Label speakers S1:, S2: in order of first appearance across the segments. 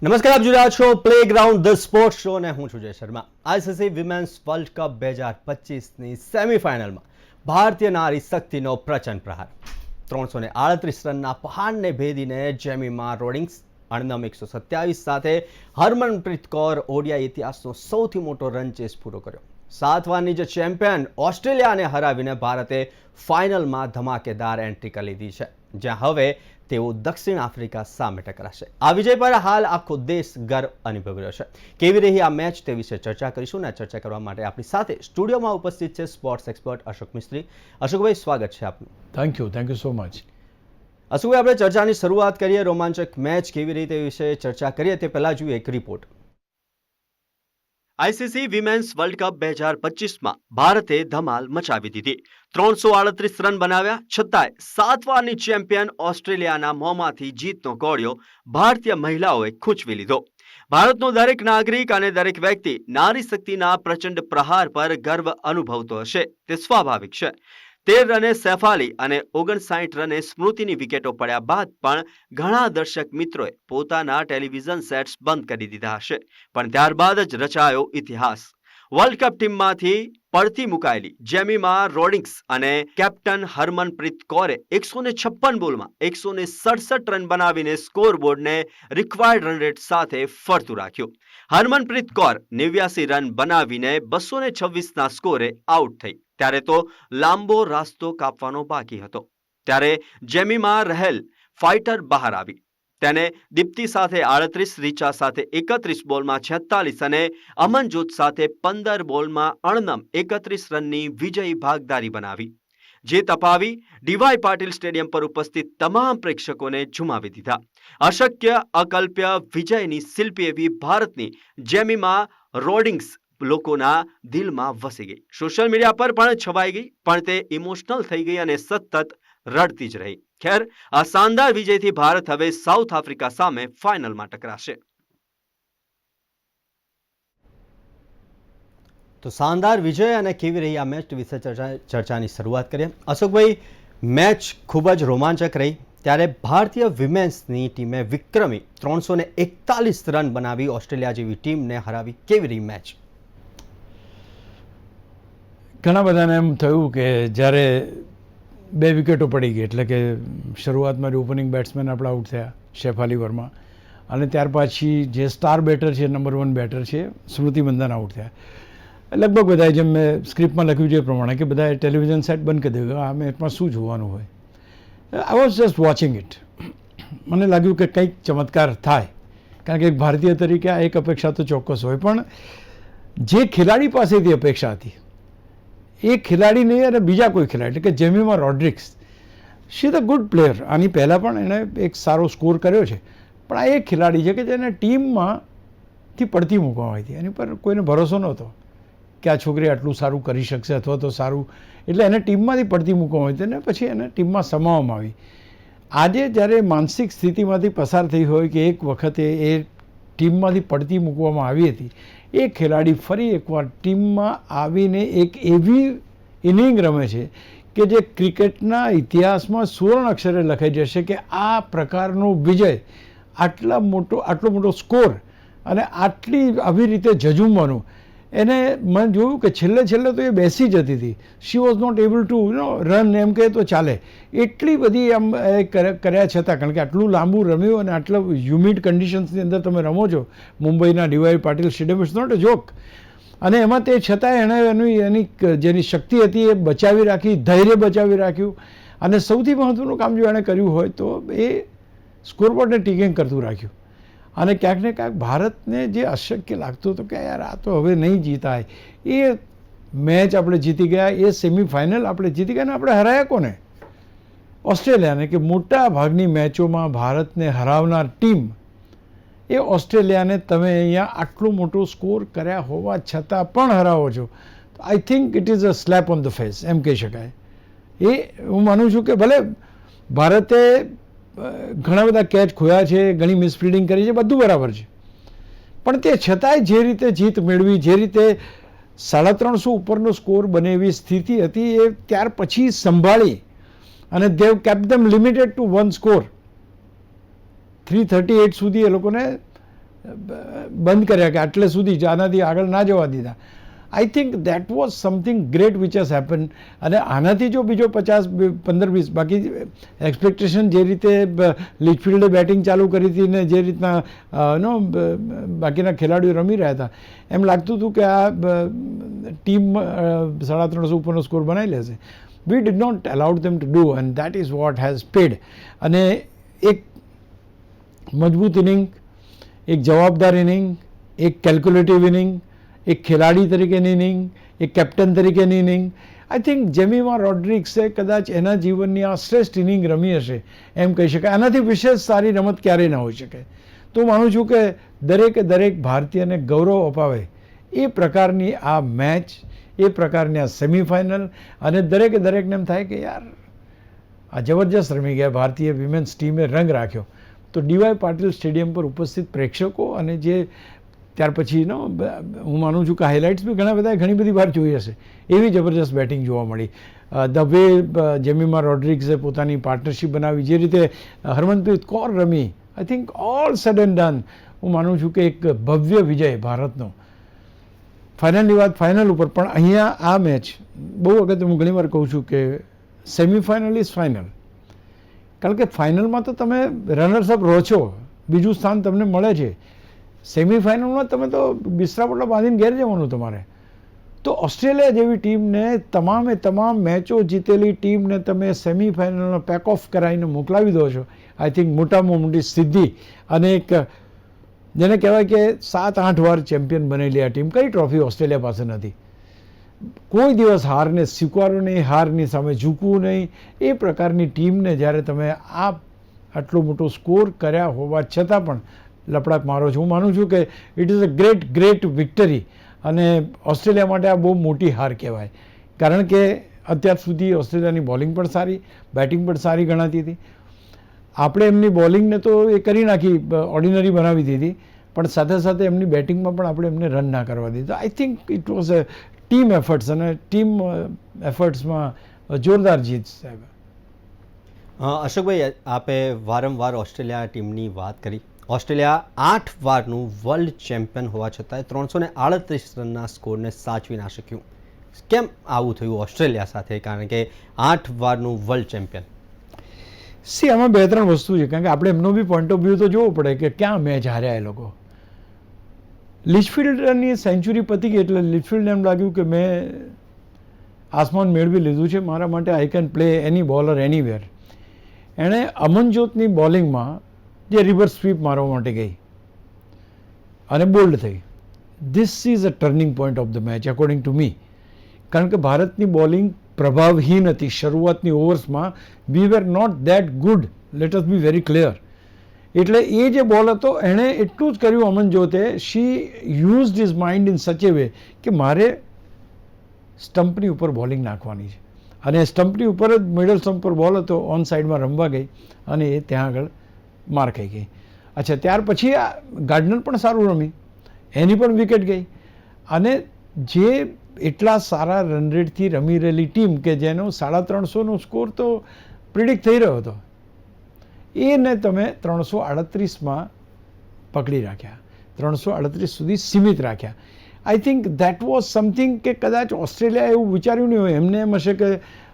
S1: નમસ્કાર, આપ જોઈ રહ્યા છો પ્લેગ્રાઉન્ડ ધ સ્પોર્ટ્સ શો અને હું છું Jay Sharma. ICC women's world cup 2025ની સેમીફાઇનલમાં ભારતીય નારી શક્તિનો પ્રચંડ પ્રહાર. 338 રનના પહાડને ભેદીને જેમિમા રોડિંગ્સ 127 સાથે હરમનપ્રીત કૌર ઓડીઆઈ ઇતિહાસનો સૌથી મોટો રન ચેસ પૂરો કર્યો. 7 વારની જે ચેમ્પિયન ઓસ્ટ્રેલિયાને હરાવીને ભારતે ફાઇનલમાં ધમાકેદાર એન્ટ્રી કરી લીધી છે, જ્યાં હવે તેઓ દક્ષિણ આફ્રિકા સામે ટકરાશે. આ વિજય પર હાલ આખો દેશ ગર્વ અનુભવી રહ્યો છે. કેવી રહી આ મેચ તે વિશે ચર્ચા કરીશું અને ચર્ચા કરવા માટે આપણી સાથે સ્ટુડિયોમાં ઉપસ્થિત છે સ્પોર્ટ્સ એક્સપર્ટ અશોક મિસ્ત્રી. અશોકભાઈ, સ્વાગત છે આપનું.
S2: Thank you so much.
S1: અશોકભાઈ, આપણે ચર્ચાની શરૂઆત કરીએ. રોમાંચક મેચ કેવી રહી તે વિશે ચર્ચા કરીએ તે પહેલા જોઈએ એક report. ICC women's world cup 2025માં ભારતે ધમાલ મચાવી દીધી. 338 રન બનાવ્યા છતાંય 7 વારની ચેમ્પિયન ઓસ્ટ્રેલિયાના મોંમાંથી જીતનો કોળિયો ભારતીય મહિલાઓએ ખૂંચવી લીધો. ભારતનો દરેક નાગરિક અને દરેક વ્યક્તિ નારી શક્તિના પ્રચંડ પ્રહાર પર ગર્વ અનુભવતો હશે, તે સ્વાભાવિક છે. 13 રને સેફાલી અને 59 રને સ્મૃતિની વિકેટો પડ્યા બાદ પણ ઘણા દર્શક મિત્રોએ પોતાના ટેલિવિઝન સેટ્સ બંધ કરી દીધા હશે, પણ ત્યારબાદ જ રચાયો ઇતિહાસ. વર્લ્ડ કપ ટીમમાંથી પડતી મુકાયેલી જેમિમા રોડિંગ્સ અને કેપ્ટન હરમનપ્રીત કૌરે 156 બોલમાં 167 રન બનાવીને સ્કોરબોર્ડને રિક્વાયર્ડ રન રેટ સાથે ફરતું રાખ્યું. હરમનપ્રીત કૌર 89 રન બનાવીને 226ના સ્કોરે આઉટ થઈ. ત્યારે તો લાંબો રાસ્તો કાપવાનો બાકી હતો. ત્યારે જેમિમા રહેલ ફાઇટર બહાર આવી. તેને દીપ્તિ સાથે 38, રીચા સાથે 31 બોલમાં 46 અને અમનજોત સાથે 15 બોલમાં 31 રનની વિજયી ભાગદારી બનાવી. જે તપાવી ડીવાય પાટીલ સ્ટેડિયમ પર ઉપસ્થિત તમામ પ્રેક્ષકોને ઝુમાવી દીધા. અશક્ય અકલ્પ્ય વિજયની શિલ્પી એવી ભારતની જેમિમા રોડિંગ્સ લોકોના દિલમાં વસી ગઈ. સોશિયલ મીડિયા પર પણ છવાઈ ગઈ, પણ તે ઇમોશનલ થઈ ગઈ અને સતત રડતી જ રહી. ખેર, આ શાનદાર વિજયથી ભારત હવે સાઉથ આફ્રિકા સામે ફાઇનલમાં ટકરાશે. તો શાનદાર વિજય અને કેવી રહી આ મેચ વિશે ચર્ચાની શરૂઆત કરીએ. અશોકભાઈ, મેચ ખૂબ જ રોમાંચક રહી. ત્યારે ભારતીય વિમેન્સની ટીમે વિક્રમી 341 રન બનાવી ઓસ્ટ્રેલિયા જેવી ટીમને હરાવી. કેવી રહી મેચ?
S2: ઘણા બધાને એમ થયું કે જ્યારે 2 વિકેટો પડી ગઈ, એટલે કે શરૂઆતમાં ઓપનિંગ બેટ્સમેન આપણા આઉટ થયા, શેફાલી વર્મા, અને ત્યાર પછી જે સ્ટાર બેટર છે, નંબર 1 બેટર છે, સ્મૃતિ મંદાના આઉટ થયા. લગભગ બધાએ, જેમ મેં સ્ક્રિપ્ટમાં લખ્યું છે એ પ્રમાણે, કે બધાએ ટેલિવિઝન સેટ બંધ કરી દીધું. આ મેચમાં શું જોવાનું હોય? I was just watching it. મને લાગ્યું કે કંઈક ચમત્કાર થાય, કારણ કે એક ભારતીય તરીકે આ એક અપેક્ષા તો ચોક્કસ હોય, પણ જે ખેલાડી પાસેથી અપેક્ષા હતી એ ખેલાડી નહીં અને બીજા કોઈ ખેલાડી, એટલે કે Jemimah Rodrigues, she is a good player. આની પહેલાં પણ એણે એક સારો સ્કોર કર્યો છે, પણ આ એક ખેલાડી છે કે જેને ટીમમાંથી પડતી મૂકવામાં હતી. એની પર કોઈને ભરોસો નહોતો કે આ છોકરી આટલું સારું કરી શકશે અથવા તો સારું, એટલે એને ટીમમાંથી પડતી મૂકવામાં હતી અને પછી એને ટીમમાં સમાવવામાં આવી. આજે જ્યારે માનસિક સ્થિતિમાંથી પસાર થઈ હોય કે એક વખતે એ ટીમમાંથી પડતી મૂકવામાં આવી હતી, એ ખેલાડી ફરી એકવાર ટીમમાં આવીને એક એવી ઇનિંગ રમે છે કે જે ક્રિકેટના ઇતિહાસમાં સુવર્ણ અક્ષરે લખાઈ જશે કે આ પ્રકારનો વિજય, આટલો મોટો સ્કોર અને આવી રીતે જજુમવાનું. એને મેં જોયું કે છેલ્લે તો એ બેસી જતી હતી. She was not able to run, એમ કહે તો ચાલે. એટલી બધી આમ કર્યા છતાં, કારણ કે આટલું લાંબુ રમ્યું અને આટલા હ્યુમિડ કન્ડિશન્સની અંદર તમે રમો છો મુંબઈના DY Patil stadium, it's not a joke. અને એમાં તે છતાં એણે એની જેની શક્તિ હતી એ બચાવી રાખી, ધૈર્ય બચાવી રાખ્યું, અને સૌથી મહત્ત્વનું કામ જો એણે કર્યું હોય તો એ સ્કોરબોર્ડને ટીકિંગ કરતું રાખ્યું. અને ક્યાંક ને ક્યાંક ભારતને જે અશક્ય લાગતું હતું કે યાર આ તો હવે નહીં જીતાય, એ મેચ આપણે જીતી ગયા, એ સેમિફાઇનલ આપણે જીતી ગયા. અને આપણે હરાયા કોને? ઓસ્ટ્રેલિયાને. કે મોટા ભાગની મેચોમાં ભારતને હરાવનાર ટીમ એ ઓસ્ટ્રેલિયાને તમે અહીંયા આટલો મોટો સ્કોર કર્યા હોવા છતાં પણ હરાવો છો. I think it is a slap on the face, એમ કહી શકાય. એ હું માનું છું કે ભલે ભારતે ઘણા બધા કેચ ખોયા છે, ઘણી મિસફિલ્ડિંગ કરી છે, બધું બરાબર છે, પણ તે છતાંય જે રીતે જીત મેળવી, જે રીતે 350 ઉપરનો સ્કોર બને એવી સ્થિતિ હતી, એ ત્યાર પછી સંભાળી અને દેવ કેપ્ટ ધેમ લિમિટેડ ટુ 1 સ્કોર. 338 સુધી એ લોકોને બંધ કર્યા કે આટલે સુધી જ, આનાથી આગળ ના જવા દીધા. I think that was something great which has happen. અને આનાથી જો બીજો 15-20 બાકી એક્સપેક્ટેશન જે રીતે લીચફિલ્ડે બેટિંગ ચાલુ કરી હતી ને જે રીતના બાકીના ખેલાડીઓ રમી રહ્યા હતા, એમ લાગતું હતું કે આ ટીમ 350 ઉપરનો સ્કોર બનાવી લેશે. We did not allowed them to do and that is what has paid. અને એક મજબૂત ઇનિંગ, એક જવાબદાર ઇનિંગ, એક કેલ્ક્યુલેટિવ ઇનિંગ, એક ખેલાડી તરીકેની ઇનિંગ, એક કેપ્ટન તરીકેની ઇનિંગ. આઈ થિંક જેમીમા રોડ્રિગ્સે કદાચ એના જીવનની આ શ્રેષ્ઠ ઇનિંગ રમી હશે એમ કહી શકાય. આનાથી વિશેષ સારી રમત ક્યારેય ના હોઈ શકે. તો માનું છું કે દરેક ભારતીયને ગૌરવ અપાવે એ પ્રકારની આ મેચ, એ પ્રકારની આ સેમિફાઇનલ, અને દરેકને એમ થાય કે યાર આ જબરજસ્ત રમી ગયા ભારતીય વિમેન્સ ટીમે, રંગ રાખ્યો. તો ડીવાય પાટીલ સ્ટેડિયમ પર ઉપસ્થિત પ્રેક્ષકો અને જે ત્યાર પછી હું માનું છું કે હાઇલાઇટ્સ બી ઘણી બધી વાર જોઈ હશે, એવી જબરજસ્ત બેટિંગ જોવા મળી. ધ વે જેમીમા રોડ્રિગ્સે પોતાની પાર્ટનરશિપ બનાવી, જે રીતે હરમનપ્રીત કૌર રમી, I think all said and done, હું માનું છું કે એક ભવ્ય વિજય ભારતનો. ફાઇનલની વાત ફાઇનલ ઉપર, પણ અહીંયા આ મેચ બહુ વખત હું ઘણીવાર કહું છું કે સેમિફાઇનલ ઇઝ ફાઇનલ. કારણ કે ફાઇનલમાં તો તમે રનર્સઅપ રહો છો, બીજું સ્થાન તમને મળે છે. સેમિફાઇનલમાં તમે તો બિસ્તરા પોટલા બાંધીને ઘેર જવાનું તમારે. તો ઓસ્ટ્રેલિયા જેવી ટીમને, તમામ મેચો જીતેલી ટીમને તમે સેમિફાઇનલનો પેક ઓફ કરાવીને મોકલાવી દો છો. આઈ થિંક મોટામાં મોટી સિદ્ધિ. અને એક જેને કહેવાય કે 7-8 વાર ચેમ્પિયન બનેલી આ ટીમ, કઈ ટ્રોફી ઓસ્ટ્રેલિયા પાસે નથી. કોઈ દિવસ હારને સ્વીકારો નહીં, હારની સામે ઝૂકવું નહીં. એ પ્રકારની ટીમને જ્યારે તમે આટલો મોટો સ્કોર કર્યા હોવા છતાં પણ લપડાક મારો છો, હું માનું છું કે it is a great victory. અને ઓસ્ટ્રેલિયા માટે આ બહુ મોટી હાર કહેવાય. કારણ કે અત્યાર સુધી ઓસ્ટ્રેલિયાની બોલિંગ પણ સારી, બેટિંગ પણ સારી ગણાતી હતી. આપણે એમની બોલિંગને તો એ કરી નાખી, ઓર્ડિનરી બનાવી દીધી, પણ સાથે સાથે એમની બેટિંગમાં પણ આપણે એમને રન ના કરવા દીધા. આઈ think it was a team efforts, અને ટીમ એફર્ટ્સમાં જોરદાર જીત સાહેબ.
S1: અશોકભાઈ, આપે વારંવાર ઓસ્ટ્રેલિયા ટીમની વાત કરી. ઓસ્ટ્રેલિયા 8 વારનું વર્લ્ડ ચેમ્પિયન હોવા છતાંય 338 રનના સ્કોરને સાચવી ના શક્યું. કેમ આવું થયું ઓસ્ટ્રેલિયા સાથે? કારણ કે 8 વારનું વર્લ્ડ ચેમ્પિયન.
S2: આમાં 2-3 વસ્તુ છે. કારણ કે આપણે એમનો બી પોઈન્ટ ઓફ વ્યૂ તો જોવો પડે કે ક્યાં મેચ હાર્યા એ લોકો. લીચફિલ્ડની સેન્ચુરી પતી ગઈ એટલે લીચફિલ્ડને એમ લાગ્યું કે મેં આસમાન મેળવી લીધું છે, મારા માટે I can play any bowler anywhere. એણે અમનજોતની બોલિંગમાં જે રિવર્સ સ્વીપ મારવા માટે ગઈ અને બોલ્ડ થઈ. This is a turning point of the match according to me. કારણ કે ભારતની બોલિંગ પ્રભાવહીન હતી શરૂઆતની ઓવર્સમાં. We were not that good, let us be very clear. એટલે એ જે બોલ હતો એણે એટલું જ કર્યું અમનજોતે. She used his mind in such a way કે મારે સ્ટમ્પની ઉપર બોલિંગ નાખવાની છે, અને સ્ટમ્પની ઉપર જ મિડલ સ્ટમ્પ પર બોલ હતો, ઓન સાઇડમાં રમવા ગઈ અને એ ત્યાં આગળ માર ખાઈ ગઈ. અચ્છા, ત્યાર પછી આ ગાર્ડનર પણ સારું રમી, એની પણ વિકેટ ગઈ. અને જે એટલા સારા રન રેટથી રમી રહેલી ટીમ કે જેનો 350નો સ્કોર તો પ્રિડિક્ટ થઈ રહ્યો હતો, એને તમે 338માં પકડી રાખ્યા, 338 સુધી સીમિત રાખ્યા. I think that was something કે કદાચ ઓસ્ટ્રેલિયા એવું વિચાર્યું નહીં હોય. એમને એમ હશે કે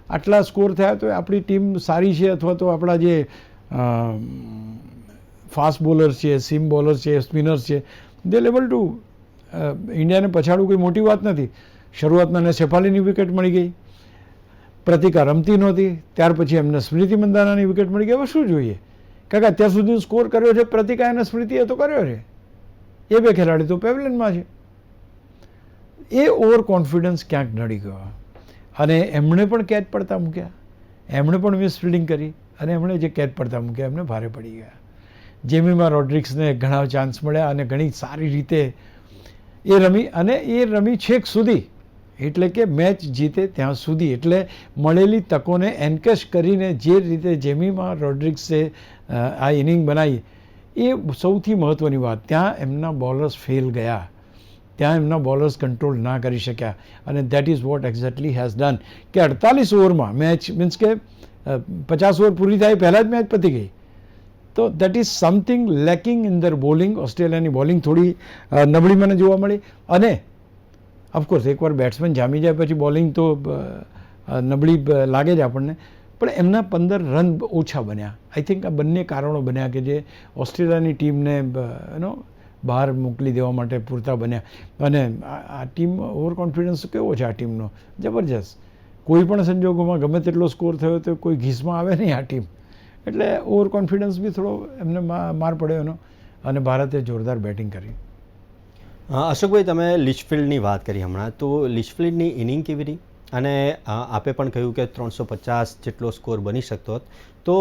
S2: આટલા સ્કોર થયા તો આપણી ટીમ સારી છે, અથવા તો આપણા જે ફાસ્ટ બોલર્સ છે, સીમ બોલર્સ છે, સ્પિનર્સ છે, દે લેવલ ટુ ઇન્ડિયાને પછાડવું કોઈ મોટી વાત નથી. શરૂઆતમાં એને શેફાલીની વિકેટ મળી ગઈ, પ્રતિકા રમતી નહોતી, ત્યાર પછી એમને સ્મૃતિ મંદાનાની વિકેટ મળી ગઈ. હવે શું જોઈએ? કારણ કે અત્યાર સુધી સ્કોર કર્યો છે પ્રતિકા અને સ્મૃતિએ તો કર્યો છે. એ 2 ખેલાડી તો પેવેલિયનમાં છે. એ ઓવર કોન્ફિડન્સ ક્યાંક નડી ગયો અને એમણે પણ કેચ પડતા મૂક્યા, એમણે પણ મિસ ફિલ્ડિંગ કરી, અને એમણે જે કેચ પડતા મૂક્યા એમને ભારે પડી ગયા. જેમીમા રોડ્રિગ્સને ઘણા ચાન્સ મળ્યા અને ઘણી સારી રીતે એ રમી, અને એ રમી છેક સુધી, એટલે કે મેચ જીતે ત્યાં સુધી. એટલે મળેલી તકોને એન્કેશ કરીને જે રીતે જેમીમા રોડ્રિગ્સે આ ઇનિંગ બનાવી, એ સૌથી મહત્ત્વની વાત. ત્યાં એમના બોલર્સ ફેલ ગયા, ત્યાં એમના બોલર્સ કંટ્રોલ ના કરી શક્યા, અને that is vote exactly has done. કે 48 ઓવરમાં મેચ, મીન્સ કે 50 ઓવર પૂરી થાય પહેલાં જ મેચ પતી ગઈ. તો that is something lacking in ધર બોલિંગ. ઓસ્ટ્રેલિયાની બોલિંગ થોડી નબળી મને જોવા મળી, અને ઓફકોર્સ એકવાર બેટ્સમેન જામી જાય પછી બોલિંગ તો નબળી લાગે જ આપણને, પણ એમના 15 રન ઓછા બન્યા. આઈ થિંક આ બંને કારણો બન્યા કે જે ઓસ્ટ્રેલિયાની ટીમને બહાર મોકલી દેવા માટે પૂરતા બન્યા. અને આ ટીમ ઓવર કોન્ફિડન્સ કેવો છે આ ટીમનો, જબરજસ્ત. કોઈ પણ સંજોગોમાં ગમે તેટલો સ્કોર થયો તો કોઈ ઘીસમાં આવે નહીં આ ટીમ. એટલે ઓવર કોન્ફિડન્સ બી થોડો એમને માર પડ્યો એનો, અને ભારતે જોરદાર બેટિંગ કરી.
S1: અશોકભાઈ, તમે લિચફિલ્ડની વાત કરી હમણાં, તો લિચફિલ્ડની ઇનિંગ કેવી રહી? અને આપે પણ કહ્યું કે 350 જેટલો સ્કોર બની શકતો હોત, તો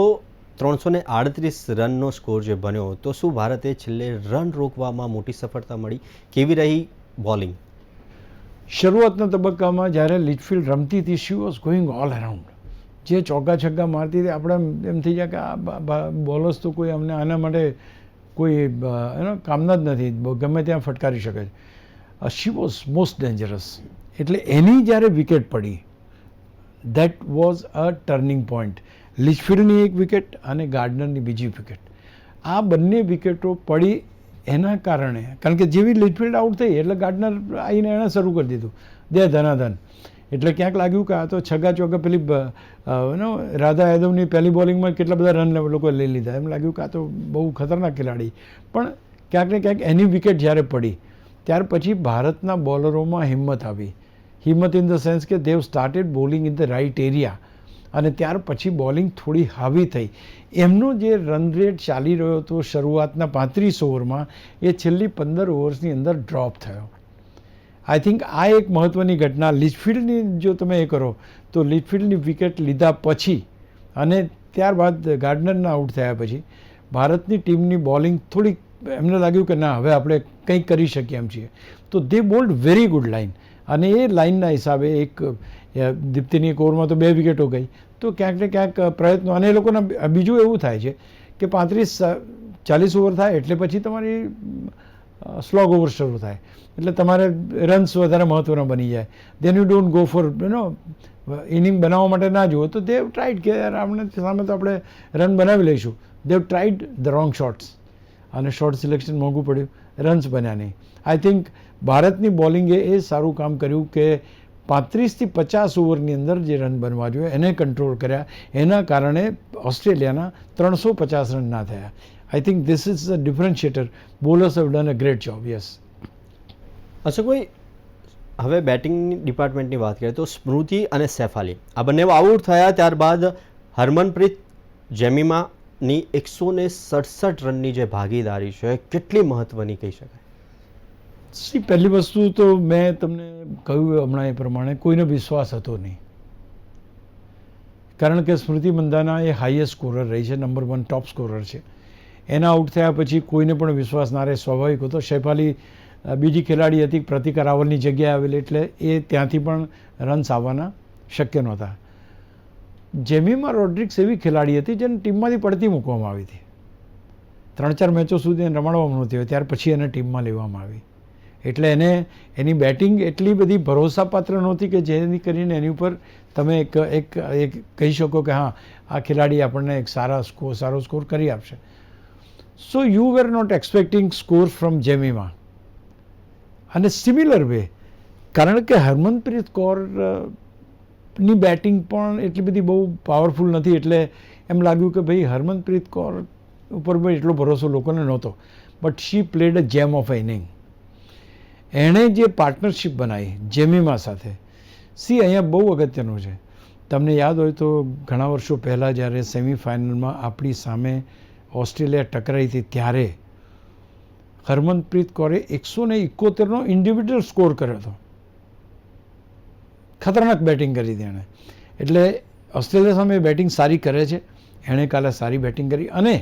S1: 338 રનનો સ્કોર જે બન્યો, તો શું ભારતે છેલ્લે રન રોકવામાં મોટી સફળતા મળી? કેવી રહી બોલિંગ?
S2: શરૂઆતના તબક્કામાં જ્યારે લિચફિલ્ડ રમતી હતી, she was going all around. જે ચોગ્ગા છગ્ગા મારતી હતી, આપણે એમ થઈ જાય કે આ બોલર્સ તો કોઈ અમને આના માટે કોઈ કામના જ નથી, ગમે ત્યાં ફટકારી શકે છે. She was most dangerous. એટલે એની જ્યારે વિકેટ પડી, that was a turning point. લિચફિલ્ડની એક વિકેટ અને ગાર્ડનરની બીજી વિકેટ, આ બંને વિકેટો પડી એના કારણે, કારણ કે જેવી લિચફિલ્ડ આઉટ થઈ એટલે ગાર્ડનર આવીને એણે શરૂ કરી દીધું દે ધનાધન. એટલે ક્યાંક લાગ્યું કે આ તો છગ્ગા ચોગ્ગા, પેલી રાધા યાદવની પહેલી બોલિંગમાં કેટલા બધા રન લોકોએ લઈ લીધા, એમ લાગ્યું કે આ તો બહુ ખતરનાક ખેલાડી. પણ ક્યાંક ને ક્યાંક એની વિકેટ જ્યારે પડી ત્યાર પછી ભારતના બોલરોમાં હિંમત આવી. હિંમત ઇન ધ સેન્સ કે they've started bowling in the right area, અને ત્યાર પછી બોલિંગ થોડી હાવી થઈ. એમનો જે રન રેટ ચાલી રહ્યો હતો શરૂઆતના 35 ઓવરમાં, એ છેલ્લી 15 ઓવર્સની અંદર ડ્રોપ થયો. આઈ થિંક આ એક મહત્ત્વની ઘટના. લિચફિલ્ડની જો તમે એ કરો તો લિચફિલ્ડની વિકેટ લીધા પછી અને ત્યારબાદ ગાર્ડનરના આઉટ થયા પછી ભારતની ટીમની બોલિંગ થોડીક, એમને લાગ્યું કે ના હવે આપણે કંઈક કરી શકીએ એમ છીએ. તો દે બોલ્ડ વેરી ગુડ લાઇન, અને એ લાઇનના હિસાબે એક દીપ્તિની એક ઓવરમાં તો 2 વિકેટો ગઈ. તો ક્યાંક ને ક્યાંક પ્રયત્નો, અને એ લોકોના બીજું એવું થાય છે કે 35-40 ઓવર થાય એટલે પછી તમારી સ્લોગ ઓવર શરૂ થાય, એટલે તમારે રન્સ વધારે મહત્ત્વના બની જાય. Then you don't go for inning બનાવવા માટે ના જુઓ, તો દેવ ટ્રાઇડ કે યાર આપણે સામે તો આપણે રન બનાવી લઈશું. દેવ ટ્રાઇડ ધ રોંગ શોટ્સ, અને શોર્ટ સિલેક્શન મોંઘું પડ્યું, રન્સ બન્યા નહીં. આઈ થિંક ભારતની બોલિંગે એ સારું કામ કર્યું કે 35 થી 50 ઓવરની અંદર જે રન બનવા જોઈએ એને કંટ્રોલ કર્યા. એના કારણે ઓસ્ટ્રેલિયાના 350 રન ના થયા. I think this is a differentiator. Bowlers have done a great job. Yes.
S1: અશોકભાઈ, હવે બેટિંગ ડિપાર્ટમેન્ટની વાત કરીએ તો સ્મૃતિ અને સૈફ અલી આ બંને આઉટ થયા, ત્યારબાદ હરમનપ્રીત જેમીમાની 167 રનની જે ભાગીદારી છે કેટલી મહત્ત્વની કહી શકાય?
S2: પહેલી વસ્તુ તો મેં તમને કહ્યું હમણાં એ પ્રમાણે, કોઈનો વિશ્વાસ હતો નહીં. કારણ કે સ્મૃતિ મંધાના એ હાઈએસ્ટ સ્કોરર રહી છે, નંબર 1 ટોપ સ્કોરર છે. એના આઉટ થયા પછી કોઈને પણ વિશ્વાસ ના રહે, સ્વાભાવિક હતો. સૈફ અલી બીજી ખેલાડી હતી, પ્રતિક રાવલની જગ્યાએ આવેલી, એટલે એ ત્યાંથી પણ રન્સ આવવાના શક્ય નહોતા. જેમીમા રોડ્રિક્સ એવી ખેલાડી હતી જેને ટીમમાંથી પડતી મૂકવામાં આવી હતી. 3-4 મેચો સુધી એને રમાડવામાં નહોતી હોય, ત્યાર પછી એને ટીમમાં લેવામાં આવી. એટલે એને એની બેટિંગ એટલી બધી ભરોસાપાત્ર નહોતી કે જેની કરીને એની ઉપર તમે એક કહી શકો કે હા આ ખેલાડી આપણને એક સારો સ્કોર કરી આપશે. So you were not expecting score from Jemimah. અને સિમિલર વે, કારણ કે હરમનપ્રીત કૌરની બેટિંગ પણ એટલી બધી બહુ પાવરફુલ નથી, એટલે એમ લાગ્યું કે ભાઈ હરમનપ્રીત કૌર ઉપર પણ એટલો ભરોસો લોકોને નહોતો. બટ શી પ્લેડ અ જેમ ઓફ અ ઇનિંગ. એણે જે પાર્ટનરશિપ બનાવી જેમીમા સાથે, અહીંયા બહુ અગત્યનું છે. તમને યાદ હોય તો ઘણા વર્ષો પહેલાં જ્યારે સેમિફાઇનલમાં આપણી સામે ઓસ્ટ્રેલિયા ટકરાઈ હતી ત્યારે હરમનપ્રીત કૌરે 171નો ઇન્ડિવિડ્યુઅલ સ્કોર કર્યો હતો. ખતરનાક બેટિંગ કરી હતી એણે. એટલે ઓસ્ટ્રેલિયા સામે બેટિંગ સારી કરે છે, એણે કાલે સારી બેટિંગ કરી. અને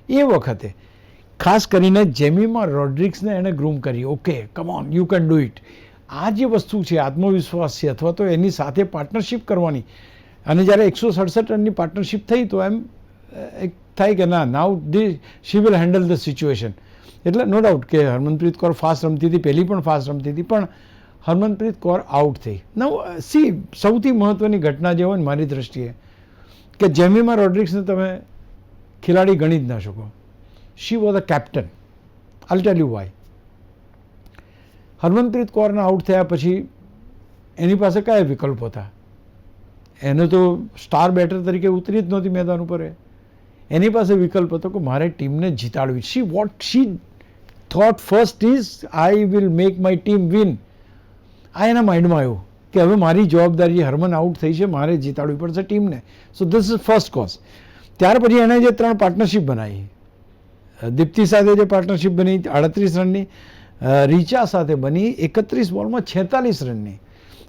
S2: એ વખતે ખાસ કરીને જેમીમા રોડ્રિક્સને એણે ગ્રૂમ કરી. Okay, come on, you can do it. આ જે વસ્તુ છે આત્મવિશ્વાસ છે, અથવા તો એની સાથે પાર્ટનરશિપ કરવાની. અને જ્યારે 167 રનની પાર્ટનરશિપ થઈ તો એમ એક થાય કે ના, now she will handle the situation. એટલે નો ડાઉટ કે હરમનપ્રીત કૌર ફાસ્ટ રમતી હતી, પહેલી પણ ફાસ્ટ રમતી હતી, પણ હરમનપ્રીત કૌર આઉટ થઈ. સૌથી મહત્ત્વની ઘટના જે હોય ને મારી દ્રષ્ટિએ, કે જેમીમા રોડ્રિક્સને તમે ખેલાડી ગણી જ ના શકો. She was a captain. I tell you why. Harmanpreet કૌરના આઉટ થયા પછી એની પાસે કયા વિકલ્પો હતા? એને તો સ્ટાર બેટર તરીકે ઉતરી જ નહોતી મેદાન ઉપર. એની પાસે વિકલ્પ હતો કે મારે ટીમને જીતાડવી. She thought first is I will make my team win. આ એના માઇન્ડમાં આવ્યું કે હવે મારી જવાબદારી, હરમન આઉટ થઈ છે, મારે જીતાડવી પડશે ટીમને. So this is first cause. ત્યાર પછી એણે જે 3 પાર્ટનરશિપ બનાવી, દીપ્તિ સાથે જે પાર્ટનરશિપ બની 38 રનની, રીચા સાથે બની 31 બોલમાં 46 રનની,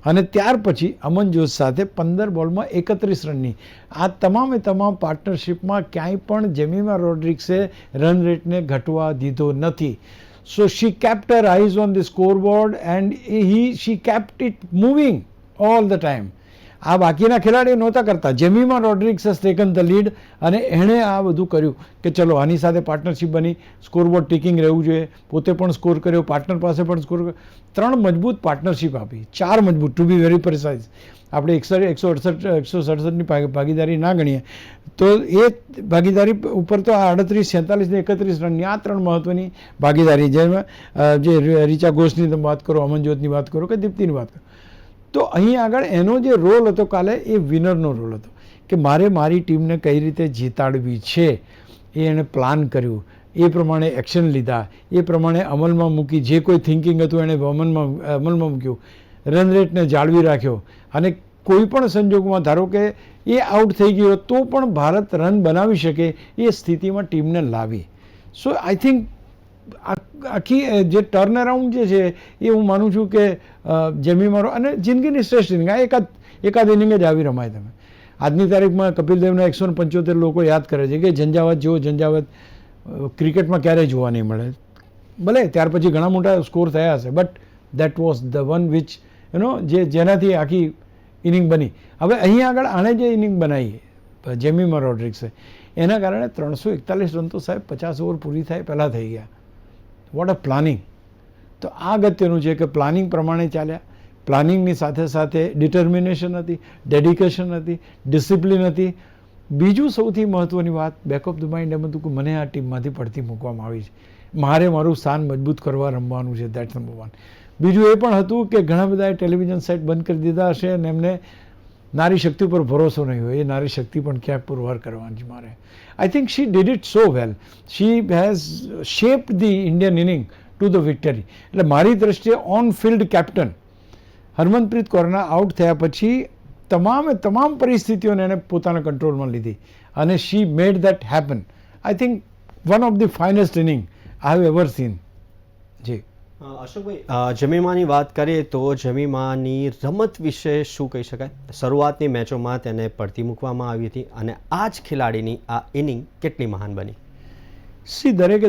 S2: અને ત્યાર પછી અમનજોત સાથે 15 બોલમાં 31 રનની. આ તમામ પાર્ટનરશિપમાં ક્યાંય પણ જેમિમા રોડ્રિગ્સે રન રેટને ઘટવા દીધો નથી. So she kept her eyes on the scoreboard and she kept it moving all the time. આ બાકીના ખેલાડીઓ નહોતા કરતા. Jemimah Rodrigues has taken the lead અને એણે આ બધું કર્યું કે ચલો આની સાથે પાર્ટનરશિપ બની, સ્કોરબોર્ડ ટિકિંગ રહેવું જોઈએ, પોતે પણ સ્કોર કર્યો, પાર્ટનર પાસે પણ સ્કોર કર્યો. 3 મજબૂત પાર્ટનરશિપ આપી, 4 મજબૂત, ટુ બી વેરી પ્રિસાઇઝ. આપણે 167ની ભાગીદારી ના ગણીએ તો એ ભાગીદારી ઉપર તો આ 38, 46 ને 31 રનની આ 3 મહત્વની ભાગીદારી, જેમાં જે રીચા ઘોષની તમે વાત કરો, અમનજોતની વાત કરો કે દીપ્તિની વાત કરો. તો અહીં આગળ એનો જે રોલ હતો કાલે, એ વિનરનો રોલ હતો કે મારે મારી ટીમને કઈ રીતે જીતાડવી છે એ એણે પ્લાન કર્યું, એ પ્રમાણે એક્શન લીધા, એ પ્રમાણે અમલમાં મૂકી. જે કોઈ થિંકિંગ હતું એણે અમલમાં મૂક્યું, રન રેટને જાળવી રાખ્યો, અને કોઈ પણ સંજોગોમાં ધારો કે એ આઉટ થઈ ગયો તો પણ ભારત રન બનાવી શકે એ સ્થિતિમાં ટીમને લાવી. સો આઈ થિંક આખી જે ટર્ન અરાઉન્ડ જે છે એ હું માનું છું કે જેમિમારો, અને જિંદગીની શ્રેષ્ઠ ઇનિંગ, આ એકાદ ઇનિંગ જ આવી રમાય. તમે આજની તારીખમાં કપિલ દેવના 175 લોકો યાદ કરે છે કે ઝંઝાવત જેવો ઝંઝાવત ક્રિકેટમાં ક્યારેય જોવા નહીં મળે. ભલે ત્યાર પછી ઘણા મોટા સ્કોર થયા હશે, but that was the one which જેનાથી આખી ઇનિંગ બની. હવે અહીં આગળ આણે જે ઇનિંગ બનાવી જેમિમા રોડ્રિગ્સે, એના કારણે 341 રન તો સાહેબ 50 ઓવર પૂરી થાય પહેલાં થઈ ગયા. What a planning. તો આ અગત્યનું છે કે પ્લાનિંગ પ્રમાણે ચાલ્યા. પ્લાનિંગની સાથે સાથે ડિટર્મિનેશન હતી, ડેડિકેશન હતી, ડિસિપ્લિન હતી. બીજું સૌથી મહત્ત્વની વાત, બેક ઓફ ધ માઇન્ડ એમ હતું કે મને આ ટીમમાંથી પડતી મૂકવામાં આવી છે, મારે મારું સ્થાન મજબૂત કરવા રમવાનું છે. That's number 1. બીજું એ પણ હતું કે ઘણા બધાએ ટેલિવિઝન સેટ બંધ કરી દીધા હશે અને એમને નારી શક્તિ ઉપર ભરોસો નહીં હોય. એ નારી શક્તિ પણ ક્યાંક પુરવાર કરવાની છે મારે. I think she did it so well. She has shaped the Indian inning to the victory. એટલે મારી દ્રષ્ટિએ ઓન ફિલ્ડ કેપ્ટન હરમનપ્રીત કૌરના આઉટ થયા પછી તમામ પરિસ્થિતિઓને એને પોતાના કંટ્રોલમાં લીધી અને she made that happen. I think one of the finest inning I have ever seen. જી
S1: અશોકભાઈ, જમીમાની વાત કરીએ તો જમીમાની રમત વિશે શું કહી શકાય? શરૂઆતની મેચોમાં તેને પડતી મૂકવામાં આવી હતી અને આ જ ખેલાડીની આ ઇનિંગ કેટલી મહાન બની?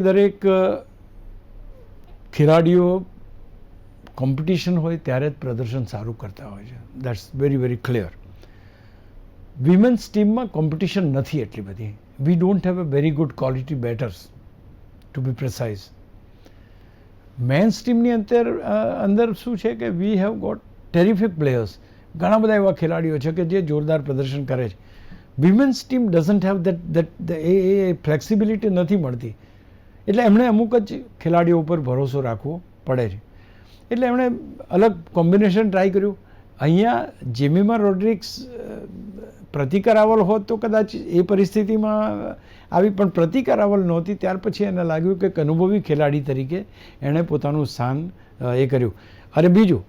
S2: દરેક ખેલાડીઓ કોમ્પિટિશન હોય ત્યારે જ પ્રદર્શન સારું કરતા હોય છે. That's very very clear. Women's ટીમમાં કોમ્પિટિશન નથી એટલી બધી. We don't have a very good quality batters to be precise. Men's ટીમની અંદર શું છે કે we have got terrific players. ઘણા બધા એવા ખેલાડીઓ છે કે જે જોરદાર પ્રદર્શન કરે છે. Women's team doesn't have that A flexibility નથી મળતી. એટલે એમણે અમુક જ ખેલાડીઓ ઉપર ભરોસો રાખવો પડે છે. એટલે એમણે અલગ કોમ્બિનેશન ટ્રાય કર્યું. અહીંયા જેમિમા રોડ્રિગ્સ પ્રતિક રાવલ હોત તો કદાચ એ પરિસ્થિતિમાં આવી, પણ પ્રતિક રાવલ નહોતી. ત્યાર પછી એને લાગ્યું કે અનુભવી ખેલાડી તરીકે એણે પોતાનું સ્થાન એ કર્યું. અને બીજું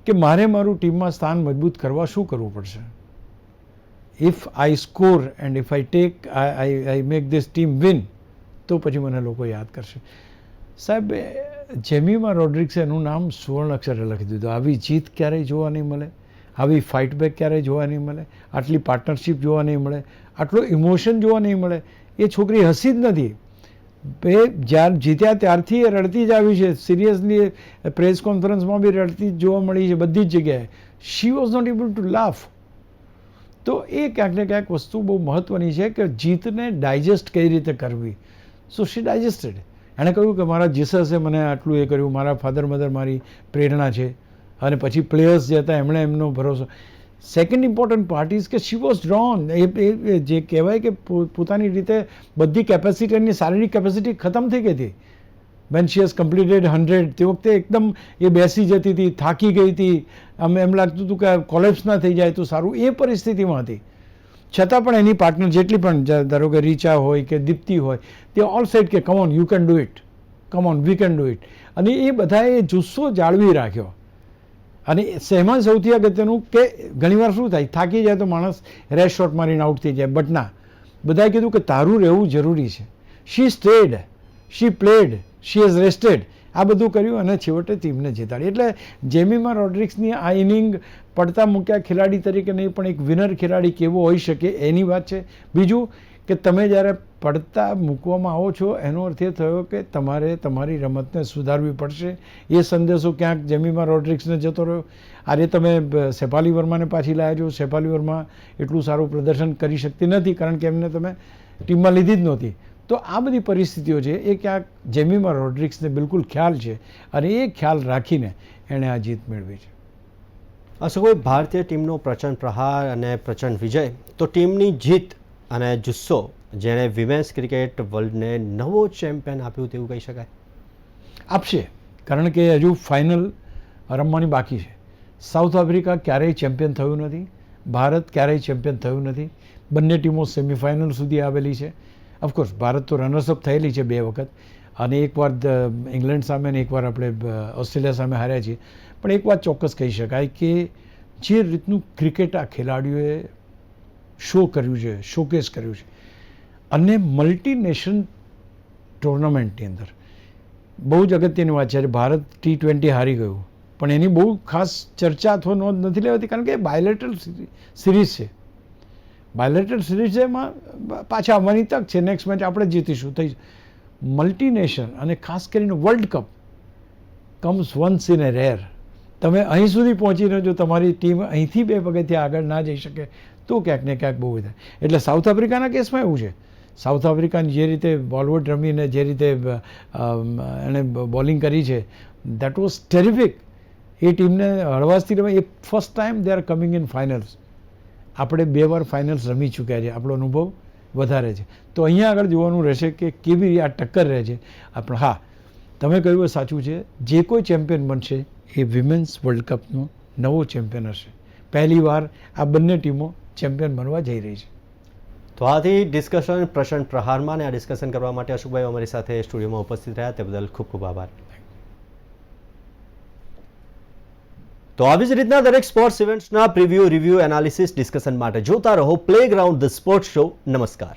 S2: કે મારે મારું ટીમમાં સ્થાન મજબૂત કરવા શું કરવું પડશે? If I score and if I take I make this team win, તો પછી મને લોકો યાદ કરશે. સાહેબ, જેમિમા રોડ્રિગ્સે એનું નામ સુવર્ણ અક્ષરે લખી દીધું. આવી જીત ક્યારેય જોવા નહીં મળે, આવી ફાઇટ બેક ક્યારેય જોવા નહીં મળે, આટલી પાર્ટનરશિપ જોવા નહીં મળે, આટલો ઇમોશન જોવા નહીં મળે. એ છોકરી હસી જ નથી. એ જ્યારે જીત્યા ત્યારથી એ રડતી જ આવી છે. સિરિયસલી પ્રેસ કોન્ફરન્સમાં બી રડતી જ જોવા મળી છે બધી જ જગ્યાએ. She was not able to laugh. તો એ ક્યાંક ને ક્યાંક વસ્તુ બહુ મહત્ત્વની છે કે જીતને ડાયજેસ્ટ કઈ રીતે કરવી. સો શી ડાયજેસ્ટેડ. એણે કહ્યું કે મારા જીસસે મને આટલું એ કર્યું, મારા ફાધર મધર મારી પ્રેરણા છે, અને પછી પ્લેયર્સ જે હતા એમણે એમનો ભરોસો. સેકન્ડ ઇમ્પોર્ટન્ટ પાર્ટ ઇઝ કે શી વોઝ ડ્રોન એ જે કહેવાય કે પોતાની રીતે બધી કેપેસિટી એની શારીરિક કેપેસિટી ખતમ થઈ ગઈ હતી. વેન શી હેઝ કમ્પ્લીટેડ 100 તે વખતે એકદમ એ બેસી જતી હતી, થાકી ગઈ હતી, એમ લાગતું હતું કે કોલેપ્સ ના થઈ જાય તો સારું, એ પરિસ્થિતિમાં હતી. છતાં પણ એની પાર્ટનર જેટલી પણ ધારો કે રીચા હોય કે દીપ્તિ હોય, તે ઓલ સેડ કે come on you can do it, come on we can do it. અને એ બધાએ જુસ્સો જાળવી રાખ્યો. અને એમાં સૌથી અગત્યનું કે ઘણીવાર શું થાય, થાકી જાય તો માણસ રેસ્ટ શોટ મારીને આઉટ થઈ જાય, બટ ના, બધાએ કીધું કે તારું રહેવું જરૂરી છે. She stayed, she played, she has rested, આ બધું કર્યું અને છેવટે ટીમને જીતાડી. એટલે જેમિમા રોડ્રિક્સની આ ઇનિંગ પડતા મૂક્યા ખેલાડી તરીકે નહીં, પણ એક વિનર ખેલાડી કેવો હોઈ શકે એની વાત છે. બીજું કે તમે જ્યારે પડતા મૂકવામાં આવો છો એનો અર્થ એ થયો કે તમારે તમારી રમતને સુધારવી પડશે. એ સંદેશો ક્યાંક જેમિમા રોડ્રિક્સને જતો રહ્યો. આજે તમે શેફાલી વર્માને પાછી લાવ્યા છો. શેફાલી વર્મા એટલું સારું પ્રદર્શન કરી શકતી નથી કારણ કે એમને તમે ટીમમાં લીધી જ નહોતી. તો આ બધી પરિસ્થિતિઓ છે એ ક્યાંક જેમિમા રોડ્રિક્સને બિલકુલ ખ્યાલ છે અને એ ખ્યાલ રાખીને એણે આ જીત મેળવી છે.
S1: અશોકભાઈ, ભારતીય ટીમનો પ્રચંડ પ્રહાર અને પ્રચંડ વિજય તો ટીમની જીત અને જુસ્સો જેણે વિમેન્સ ક્રિકેટ વર્લ્ડને નવો ચેમ્પિયન આપ્યું તેવું કહી શકાય.
S2: આપશે, કારણ કે હજુ ફાઇનલ રમવાની બાકી છે. સાઉથ આફ્રિકા ક્યારેય ચેમ્પિયન થયું નથી, ભારત ક્યારેય ચેમ્પિયન થયું નથી. બંને ટીમો સેમિફાઇનલ સુધી આવેલી છે. ઓફકોર્સ ભારત તો રનર્સઅપ થયેલી છે 2 વખત, અને એકવાર ઇંગ્લેન્ડ સામે અને એકવાર આપણે ઓસ્ટ્રેલિયા સામે હાર્યા છીએ. પણ એક વાત ચોક્કસ કહી શકાય કે જે રીતનું ક્રિકેટ આ ખેલાડીઓએ શો કર્યું છે, શોકેસ કર્યું છે, અને મલ્ટીનેશન ટુર્નામેન્ટની અંદર બહુ જ અગત્યની વાત છે. ભારત T20 હારી ગયું, પણ એની બહુ ખાસ ચર્ચા અથવા નોંધ નથી લેવાતી કારણ કે બાયલેટરલ સિરીઝ છે. બાયલેટરલ સિરીઝ એમાં પાછા આવવાની તક છે. નેક્સ્ટ મેચ આપણે જીતીશું. થઈ મલ્ટીનેશન અને ખાસ કરીને world cup comes once in A rare. તમે અહીં સુધી પહોંચીને જો તમારી ટીમ અહીંથી 2 પગથિયાં આગળ ના જઈ શકે તો ક્યાંક ને ક્યાંક બહુ થાય. એટલે સાઉથ આફ્રિકાના કેસમાં એવું છે. સાઉથ આફ્રિકાની જે રીતે બોલવુડ રમીને જે રીતે એણે બોલિંગ કરી છે, દેટ વોઝ ટેરિફિક. એ ટીમને હળવાશથી રમે. એ first time they are coming in finals. આપણે 2 વાર ફાઇનલ્સ રમી ચૂક્યા છે, આપણો અનુભવ વધારે છે. તો અહીંયા આગળ જોવાનું રહેશે કે કેવી આ ટક્કર રહે છે. આપણે હા, તમે કહ્યું એ સાચું છે. જે કોઈ ચેમ્પિયન બનશે એ વિમેન્સ વર્લ્ડ કપનો નવો ચેમ્પિયન હશે. પહેલી વાર આ બંને ટીમો ચેમ્પિયન બનવા જઈ રહી છે.
S1: તો આથી ડિસ્કશન પ્રચંડ પ્રહારમાં, અને આ ડિસ્કશન કરવા માટે અશોકભાઈ અમારી સાથે સ્ટુડિયોમાં ઉપસ્થિત રહ્યા તે બદલ ખૂબ ખૂબ આભાર. તો આવી જ રીતના દરેક સ્પોર્ટ્સ ઇવેન્ટ્સના પ્રિવ્યૂ, રિવ્યૂ, એનાલિસિસ, ડિસ્કશન માટે જોતા રહો પ્લેગ્રાઉન્ડ ધ સ્પોર્ટ્સ શો. નમસ્કાર.